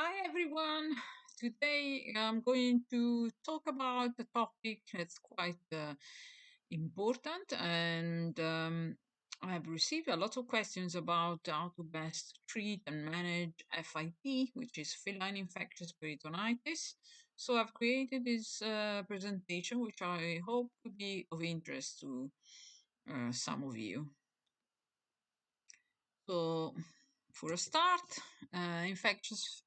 Hi everyone. Today I'm going to talk about a topic that's quite important, and I've received a lot of questions about how to best treat and manage FIP, which is feline infectious peritonitis. So I've created this presentation, which I hope could be of interest to some of you. So, for a start, infectious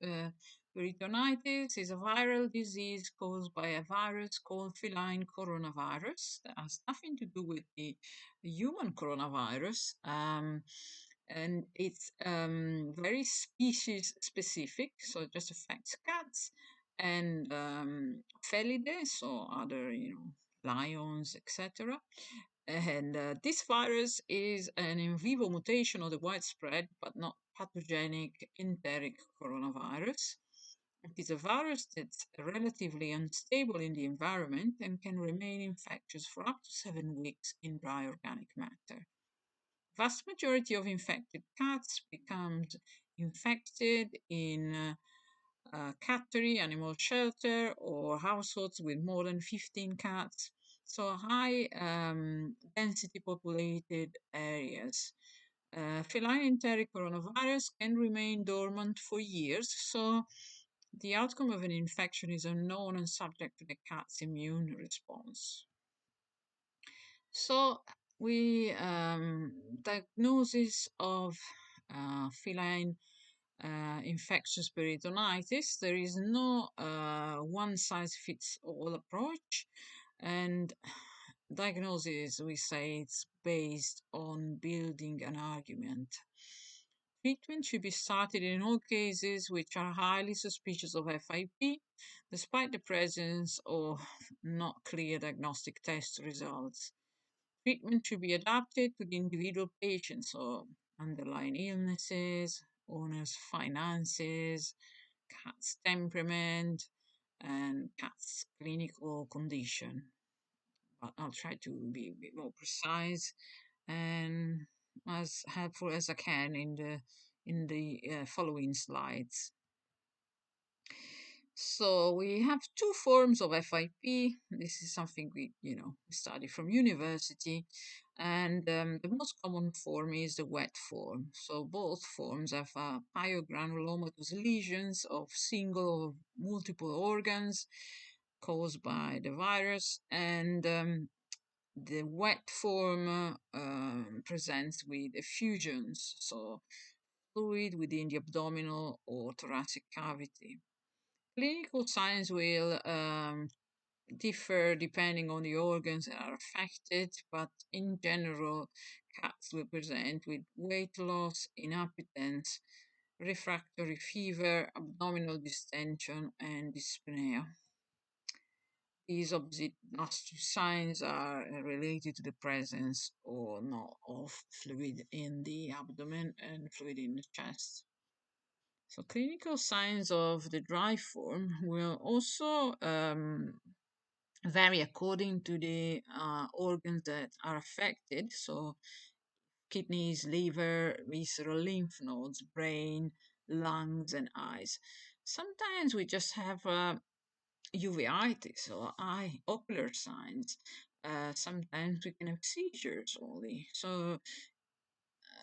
peritonitis is a viral disease caused by a virus called feline coronavirus that has nothing to do with the human coronavirus. And it's very species specific, so it just affects cats and Felidae, so other, lions, etc. And this virus is an in vivo mutation of the widespread but not pathogenic enteric coronavirus. It is a virus that's relatively unstable in the environment and can remain infectious for up to 7 weeks in dry organic matter. Vast majority of infected cats becomes infected in cattery, animal shelter, or households with more than 15 cats. So high density populated areas. Feline enteric coronavirus can remain dormant for years, so the outcome of an infection is unknown and subject to the cat's immune response. So we diagnosis of feline infectious peritonitis. There is no one size fits all approach, and diagnosis, we say, it's based on building an argument. Treatment should be started in all cases which are highly suspicious of FIP, despite the presence of not clear diagnostic test results. Treatment should be adapted to the individual patient, so underlying illnesses, owner's finances, cat's temperament, and cat's clinical condition. But I'll try to be a bit more precise and as helpful as I can in the following slides. So we have two forms of FIP. This is something we study from university, and the most common form is the wet form. So both forms have pyogranulomatous lesions of single or multiple organs caused by the virus, and the wet form presents with effusions, so fluid within the abdominal or thoracic cavity. Clinical signs will differ depending on the organs that are affected, but in general, cats will present with weight loss, inappetence, refractory fever, abdominal distension, and dyspnea. These opposite last two signs are related to the presence or not of fluid in the abdomen and fluid in the chest. So clinical signs of the dry form will also vary according to the organs that are affected. So kidneys, liver, visceral lymph nodes, brain, lungs, and eyes. Sometimes we just have uveitis or eye ocular signs. Sometimes we can have seizures only. So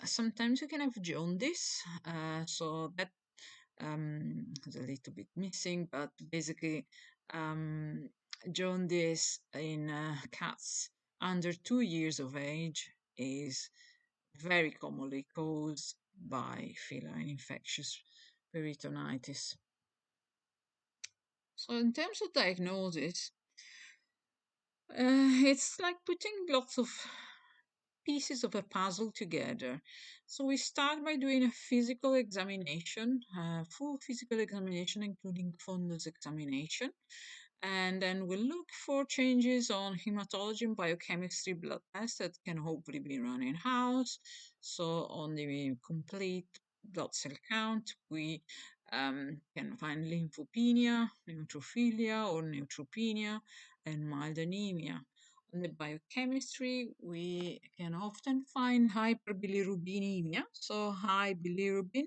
sometimes we can have jaundice. So that is a little bit missing, but basically, um, jaundice in cats under 2 years of age is very commonly caused by feline infectious peritonitis. So, in terms of diagnosis, it's like putting lots of pieces of a puzzle together. So we start by doing a physical examination, full physical examination, including fundus examination. And then we'll look for changes on hematology and biochemistry blood tests that can hopefully be run in house. So on the complete blood cell count, we can find lymphopenia, neutrophilia, or neutropenia, and mild anemia. in the biochemistry, we can often find hyperbilirubinemia, so high bilirubin,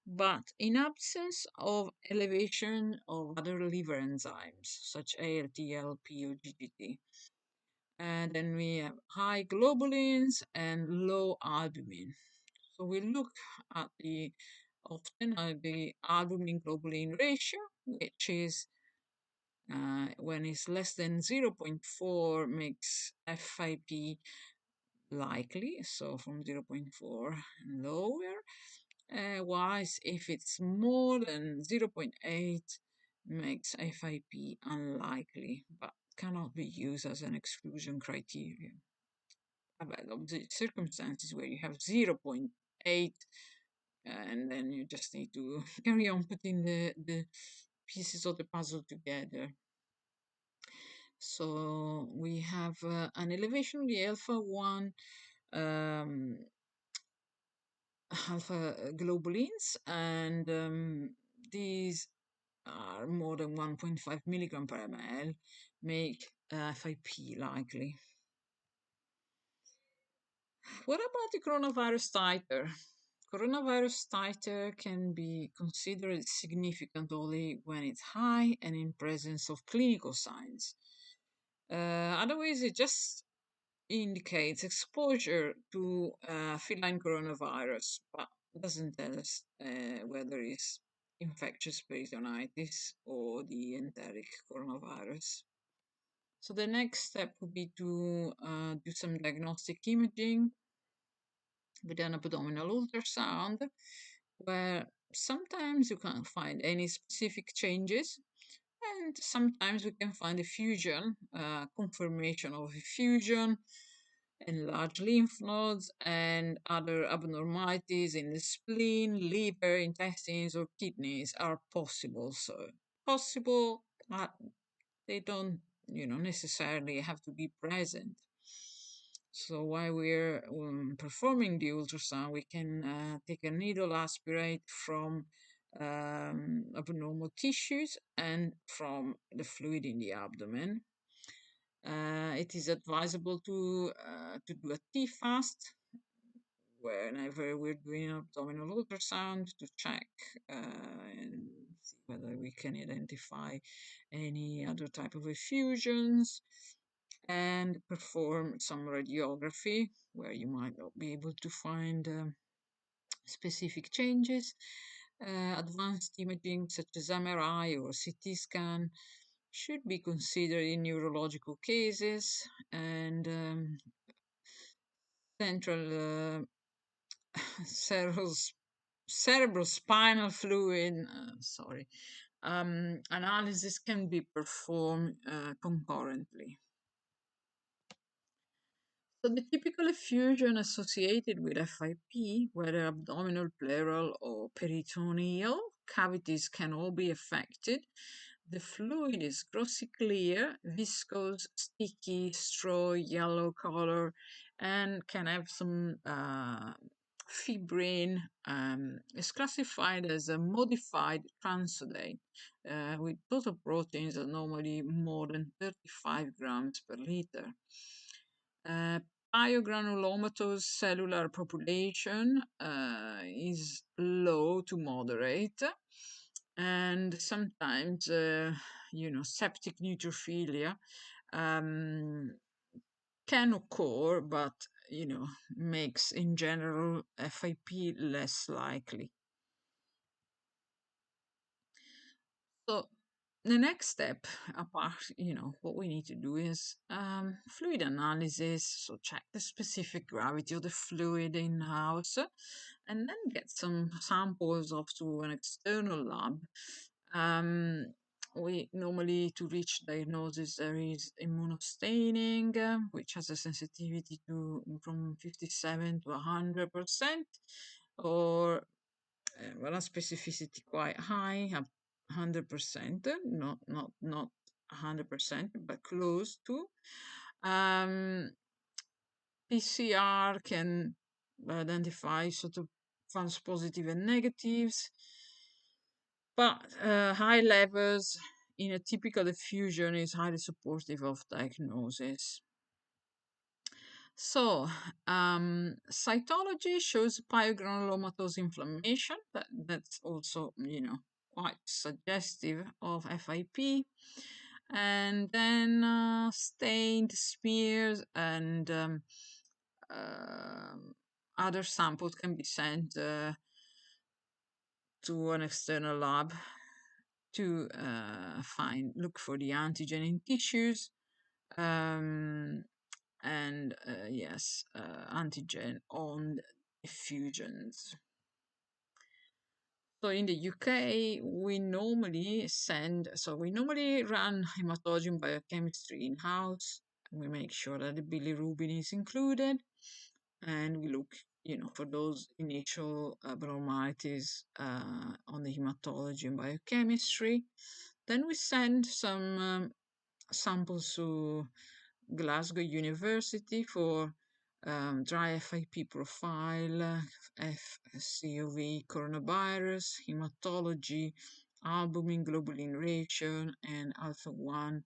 but in absence of elevation of other liver enzymes such ALT, LP, or GGT. And then we have high globulins and low albumin. So we look at the often at the albumin globulin ratio, which is when it's less than 0.4 makes FIP likely, so from 0.4 and lower. Whilst if it's more than 0.8 makes FIP unlikely, but cannot be used as an exclusion criterion. But the circumstances where you have 0.8 and then you just need to carry on putting the pieces of the puzzle together. So we have an elevation of the alpha 1 um, alpha globulins, and these are more than 1.5 milligram per ml, make FIP likely. What about the coronavirus titer? Coronavirus titer can be considered significant only when it's high and in presence of clinical signs. Otherwise, it just indicates exposure to feline coronavirus, but doesn't tell us whether it's infectious peritonitis or the enteric coronavirus. So the next step would be to do some diagnostic imaging with an abdominal ultrasound, where sometimes you can't find any specific changes, and sometimes we can find a fusion, confirmation of a fusion, enlarged lymph nodes, and other abnormalities in the spleen, liver, intestines, or kidneys are possible. So possible, but they don't, necessarily have to be present. So while we're performing the ultrasound, we can take a needle aspirate from abnormal tissues and from the fluid in the abdomen. It is advisable to do a T-fast whenever we're doing abdominal ultrasound to check and see whether we can identify any other type of effusions, and perform some radiography where you might not be able to find specific changes. Advanced imaging such as MRI or CT scan should be considered in neurological cases, and central cerebrospinal fluid analysis can be performed concurrently. So the typical effusion associated with FIP, whether abdominal, pleural, or peritoneal cavities, can all be affected. The fluid is glossy clear, viscous, sticky, straw, yellow color, and can have some fibrin. It's classified as a modified transudate with total proteins are normally more than 35 grams per liter. Biogranulomatous cellular population is low to moderate, and sometimes, septic neutrophilia can occur, but, makes in general FIP less likely. So the next step, apart, what we need to do is fluid analysis. So check the specific gravity of the fluid in house, and then get some samples off to an external lab. We normally, to reach diagnosis, there is immunostaining, which has a sensitivity to from 57 to 100%, or well, a specificity quite high, 100%, not 100%, but close to. PCR can identify sort of false positive and negatives, but high levels in a typical effusion is highly supportive of diagnosis. So, cytology shows pyogranulomatous inflammation. That's also, quite suggestive of FIP. And then stained smears and um other samples can be sent to an external lab to look for the antigen in tissues. Um, and yes, antigen on effusions. So in the UK, we normally run hematology and biochemistry in-house. We make sure that the bilirubin is included, and we look, for those initial abnormalities on the hematology and biochemistry. Then we send some samples to Glasgow University for dry FIP profile, FCOV coronavirus, hematology, albumin globulin ratio, and alpha 1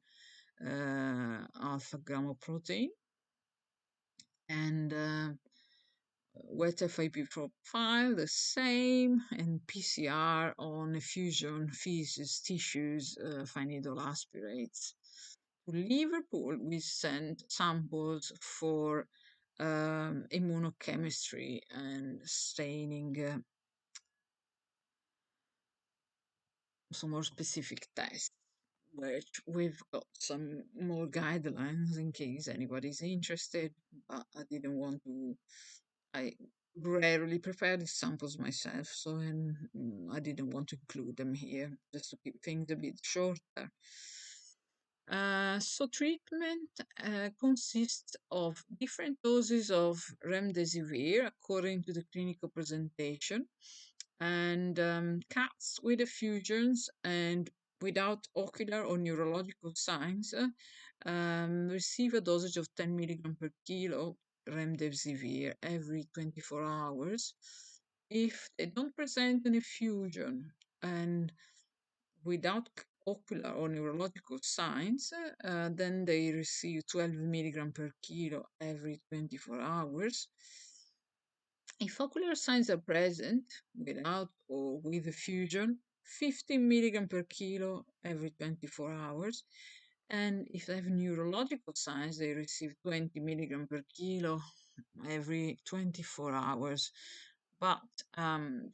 alpha gamma protein. And wet FIP profile, the same, and PCR on effusion, feces, tissues, fine needle aspirates. To Liverpool, we sent samples for immunochemistry and staining, some more specific tests, which we've got some more guidelines in case anybody's interested, but I didn't want to. I rarely prepare these samples myself, so I didn't want to include them here, just to keep things a bit shorter. So treatment consists of different doses of remdesivir according to the clinical presentation, and cats with effusions and without ocular or neurological signs receive a dosage of 10 milligram per kilo remdesivir every 24 hours. If they don't present an effusion and without ocular or neurological signs, then they receive 12 milligram per kilo every 24 hours. If ocular signs are present, without or with effusion, 15 milligram per kilo every 24 hours. And if they have neurological signs, they receive 20 milligram per kilo every 24 hours. But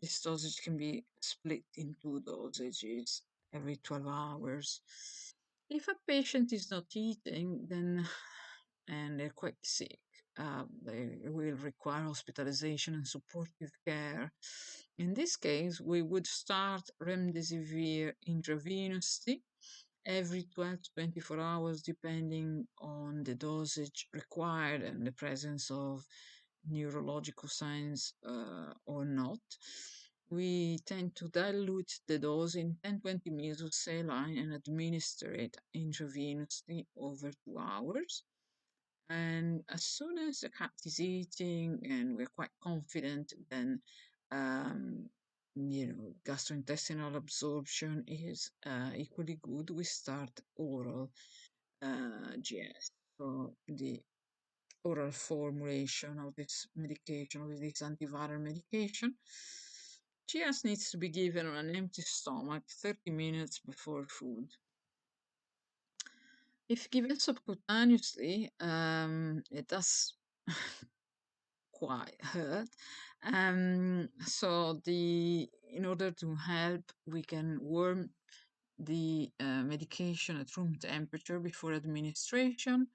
this dosage can be split in two dosages every 12 hours. If a patient is not eating, then and they're quite sick, they will require hospitalization and supportive care. In this case, we would start remdesivir intravenously every 12 to 24 hours, depending on the dosage required and the presence of neurological signs or not. We tend to dilute the dose in 10-20 ml of saline and administer it intravenously over 2 hours. And as soon as the cat is eating and we're quite confident, then gastrointestinal absorption is equally good. We start oral GS. So the oral formulation of this medication, of this antiviral medication. GS needs to be given on an empty stomach 30 minutes before food. If given subcutaneously, it does quite hurt. So in order to help, we can warm the medication at room temperature before administration.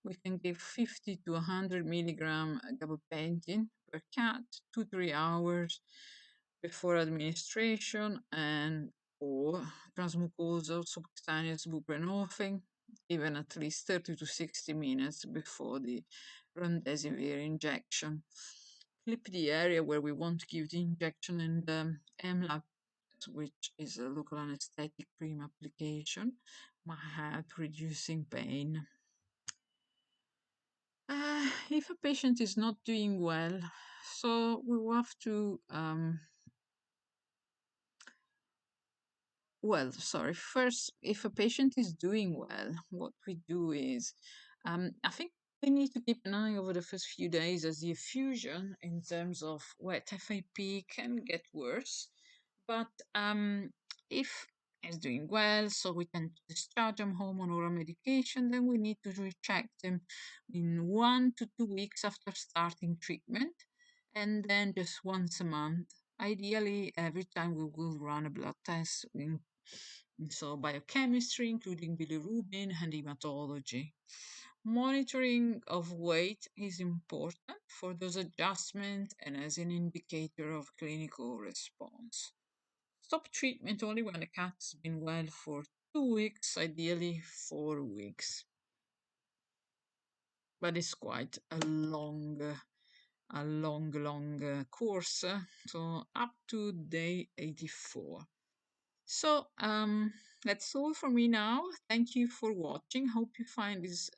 We can give 50 to 100 milligram gabapentin per cat 2-3 hours before administration, and or transmucosal subcutaneous buprenorphine given at least 30 to 60 minutes before the remdesivir injection. Clip the area where we want to give the injection and MLAP, which is a local anesthetic cream application, might help reducing pain. If a patient is not doing well, so we will have to first, if a patient is doing well, what we do is, I think We need to keep an eye over the first few days as the effusion in terms of wet FIP can get worse. But if he's doing well, so we can discharge him home on oral medication, then we need to recheck him in 1 to 2 weeks after starting treatment, and then just once a month. Ideally, every time we will run a blood test, so biochemistry, including bilirubin and hematology. Monitoring of weight is important for those adjustments and as an indicator of clinical response. Stop treatment only when the cat has been well for 2 weeks, ideally 4 weeks. But it's quite a long course, so up to day 84. So that's all for me now. Thank you for watching. Hope you find this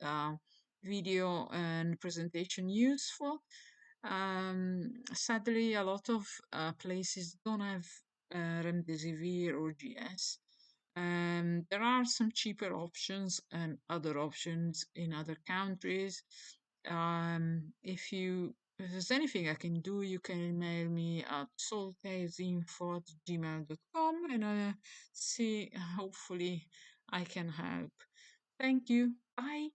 video and presentation useful. Sadly, a lot of places don't have remdesivir or GS. There are some cheaper options and other options in other countries. If there's anything I can do, you can email me at solcasinfo@gmail.com and see, hopefully I can help. Thank you. Bye.